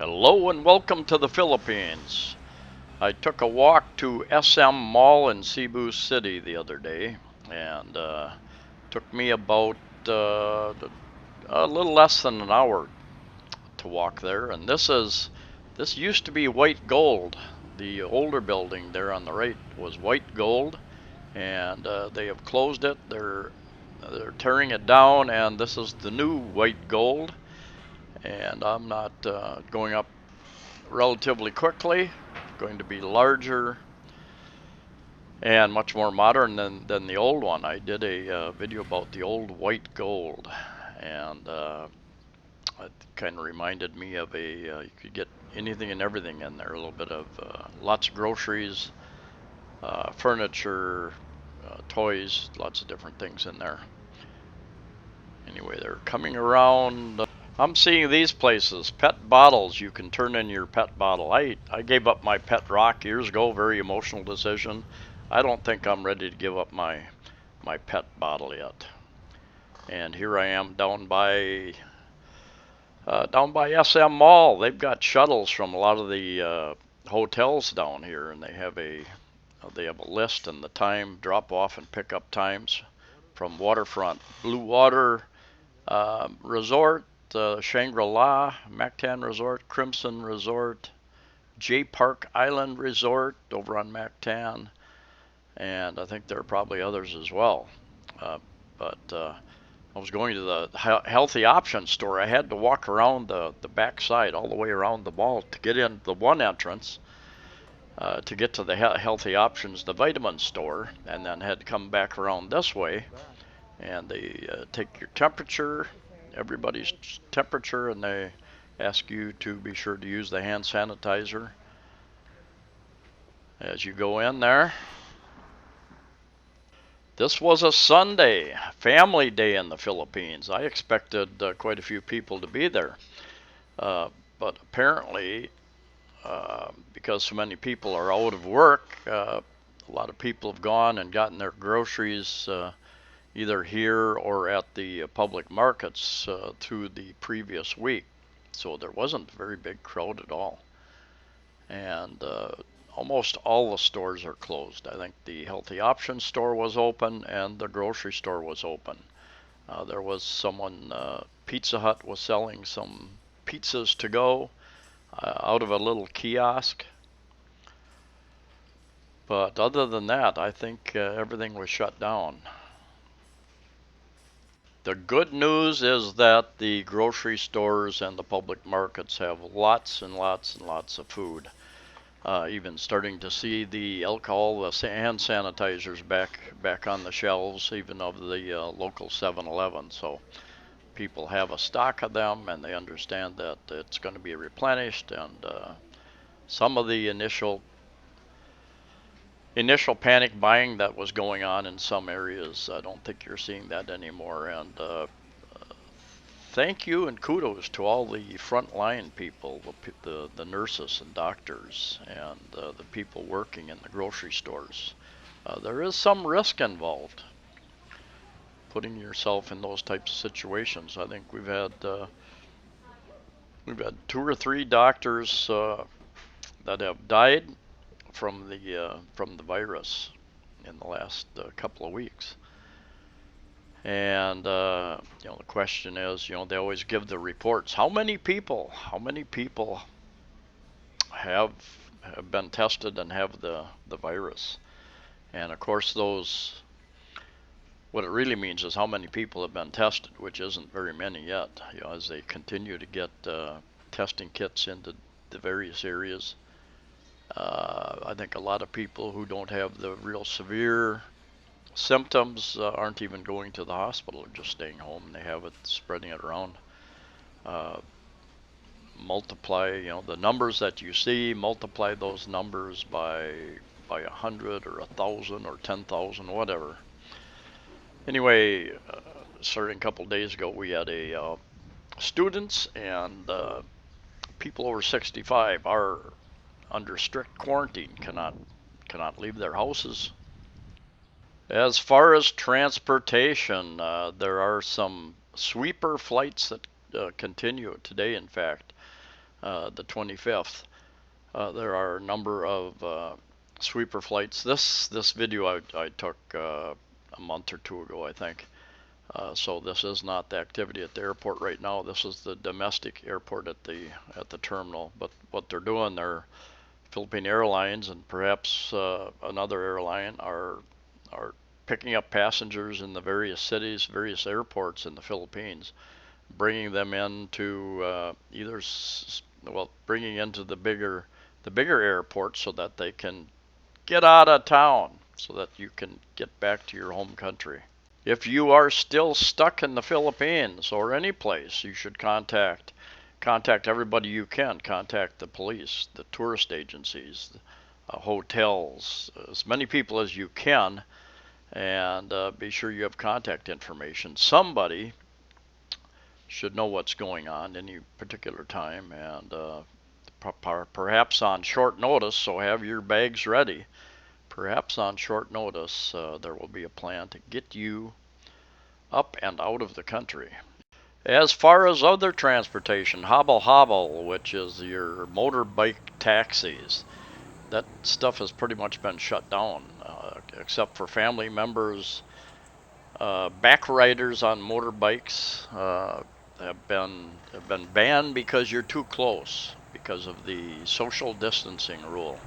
Hello and welcome to the Philippines. I took a walk to SM Mall in Cebu City the other day, and took me about a little less than an hour to walk there. And this used to be white gold. The older building there on the right was white gold, and they have closed it. They're tearing it down, and this is the new white gold. And I'm not going up relatively quickly, going to be larger and much more modern than the old one. I did a video about the old white gold, and it kind of reminded me of you could get anything and everything in there. A little bit of lots of groceries, furniture, toys, lots of different things in there. Anyway, they're coming around. I'm seeing these places, pet bottles. You can turn in your pet bottle. I gave up my pet rock years ago, very emotional decision. I don't think I'm ready to give up my pet bottle yet. And here I am down by SM Mall. They've got shuttles from a lot of the hotels down here, and they have a list and the time drop off and pick up times from waterfront, Blue Water Resort, Shangri-La, Mactan Resort, Crimson Resort, J Park Island Resort over on Mactan, and I think there are probably others as well. But I was going to the Healthy Options store. I had to walk around the back side all the way around the mall to get in the one entrance to get to the Healthy Options, the vitamin store, and then had to come back around this way. And they take your temperature, everybody's temperature, and they ask you to be sure to use the hand sanitizer as you go in there. This was a Sunday, family day in the Philippines. I expected quite a few people to be there, but apparently, because so many people are out of work, a lot of people have gone and gotten their groceries either here or at the public markets through the previous week. So there wasn't a very big crowd at all. And almost all the stores are closed. I think the Healthy Options store was open and the grocery store was open. There was Pizza Hut was selling some pizzas to go out of a little kiosk. But other than that, I think everything was shut down. The good news is that the grocery stores and the public markets have lots and lots and lots of food. Even starting to see the alcohol, the hand sanitizers back on the shelves, even of the local 7-Eleven. So people have a stock of them, and they understand that it's going to be replenished. And some of the initial panic buying that was going on in some areas, I don't think you're seeing that anymore. And thank you and kudos to all the frontline people, the nurses and doctors, and the people working in the grocery stores. There is some risk involved putting yourself in those types of situations. I think we've had 2 or 3 doctors that have died from the virus in the last couple of weeks. And the question is, they always give the reports. How many people have been tested and have the virus? And of course, what it really means is how many people have been tested, which isn't very many yet. As they continue to get testing kits into the various areas. I think a lot of people who don't have the real severe symptoms aren't even going to the hospital, they're just staying home, and they have it, spreading it around. Uh, Multiply, the numbers that you see, multiply those numbers by 100 or 1,000 or 10,000, whatever. Anyway, starting a couple days ago, we had students and people over 65 are under strict quarantine, cannot leave their houses. As far as transportation, there are some sweeper flights that continue today, in fact. the 25th. There are a number of sweeper flights. This video I took a month or two ago, I think. So this is not the activity at the airport right now. This is the domestic airport at the terminal. But what they're doing, Philippine Airlines and perhaps another airline are picking up passengers in the various cities, various airports in the Philippines, bringing them into bringing into the bigger airports so that they can get out of town, so that you can get back to your home country. If you are still stuck in the Philippines or any place, you should contact everybody you can. Contact the police, the tourist agencies, hotels, as many people as you can, and be sure you have contact information. Somebody should know what's going on any particular time, and perhaps on short notice, so have your bags ready. Perhaps on short notice, there will be a plan to get you up and out of the country. As far as other transportation, hobble hobble, which is your motorbike taxis, that stuff has pretty much been shut down, except for family members. Back riders on motorbikes have been banned because you're too close, because of the social distancing rule.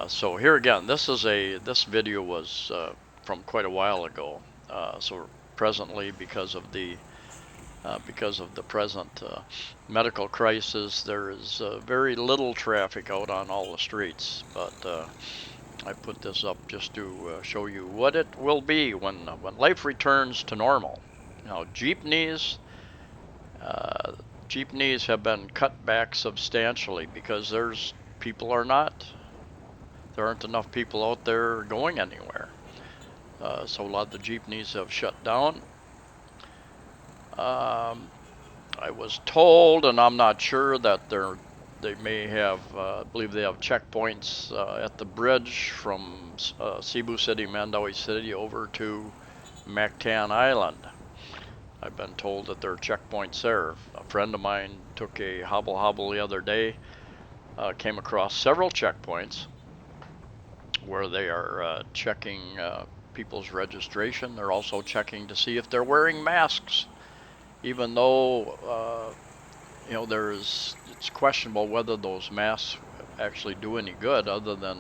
So here again, this video was from quite a while ago. So presently, because of the present medical crisis, there is very little traffic out on all the streets. But I put this up just to show you what it will be when life returns to normal. Now, uh, jeepneys have been cut back substantially because there aren't enough people out there going anywhere. So a lot of the jeepneys have shut down. Um, I was told, and I'm not sure, that they may have, I believe they have checkpoints at the bridge from Cebu City, Mandaue City over to Mactan Island. I've been told that there are checkpoints there. A friend of mine took a hobble hobble the other day, came across several checkpoints where they are checking people's registration. They're also checking to see if they're wearing masks, even though it's questionable whether those masks actually do any good, other than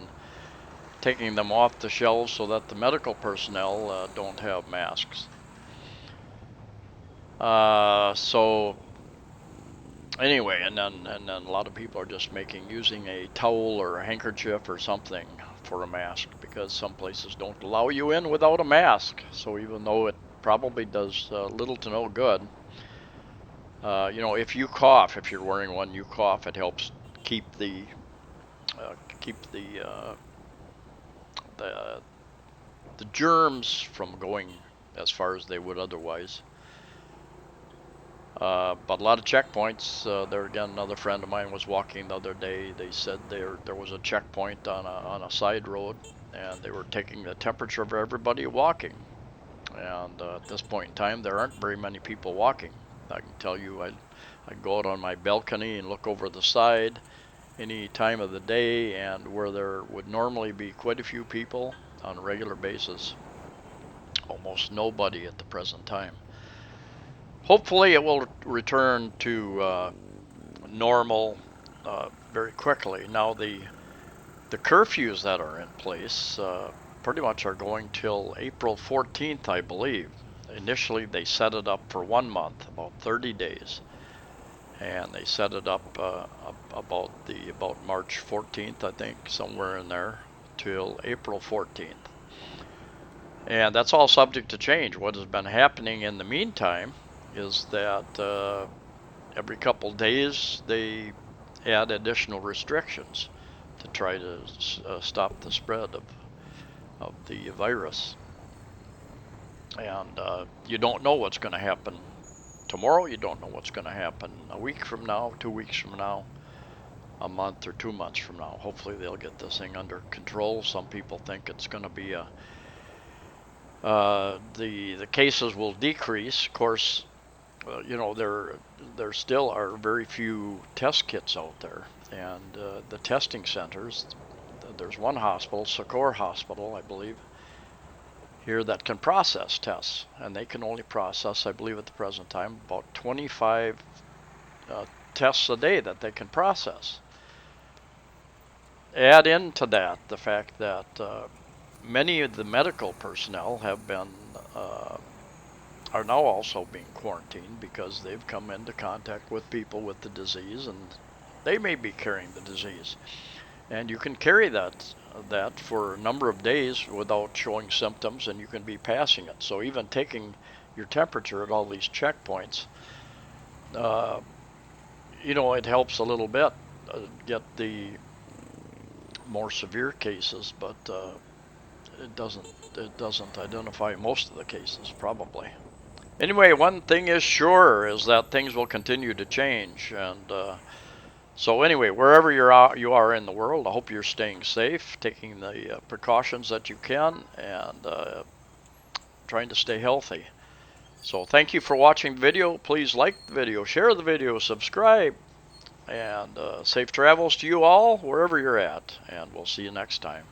taking them off the shelves so that the medical personnel don't have masks. So anyway, and then a lot of people are just using a towel or a handkerchief or something for a mask, because some places don't allow you in without a mask. So even though it probably does little to no good, if you cough, if you're wearing one, you cough, it helps keep the uh, keep the the germs from going as far as they would otherwise. But a lot of checkpoints. There again, another friend of mine was walking the other day. They said there was a checkpoint on a side road, and they were taking the temperature of everybody walking. And at this point in time, there aren't very many people walking. I can tell you, I go out on my balcony and look over the side any time of the day, and where there would normally be quite a few people on a regular basis, almost nobody at the present time. Hopefully, it will return to normal very quickly. Now, the curfews that are in place pretty much are going till April 14th, I believe. Initially, they set it up for 1 month, about 30 days, and they set it up about March 14th, I think, somewhere in there, till April 14th. And that's all subject to change. What has been happening in the meantime is that every couple days they add additional restrictions to try to stop the spread of the virus. And you don't know what's going to happen tomorrow. You don't know what's going to happen a week from now, 2 weeks from now, a month or 2 months from now. Hopefully they'll get this thing under control. Some people think it's going to be the cases will decrease. Of course, you know, there still are very few test kits out there, and the testing centers. There's one hospital, Socorro Hospital, I believe, here that can process tests, and they can only process, I believe, at the present time, about 25 uh, tests a day that they can process. Add into that the fact that many of the medical personnel have been are now also being quarantined because they've come into contact with people with the disease, and they may be carrying the disease. And you can carry that for a number of days without showing symptoms, and you can be passing it. So even taking your temperature at all these checkpoints, uh, you know, it helps a little bit get the more severe cases, but it doesn't it doesn't identify most of the cases probably. Anyway, one thing is sure is that things will continue to change, and so anyway, wherever you are in the world, I hope you're staying safe, taking the precautions that you can, and trying to stay healthy. So thank you for watching the video. Please like the video, share the video, subscribe, and safe travels to you all wherever you're at, and we'll see you next time.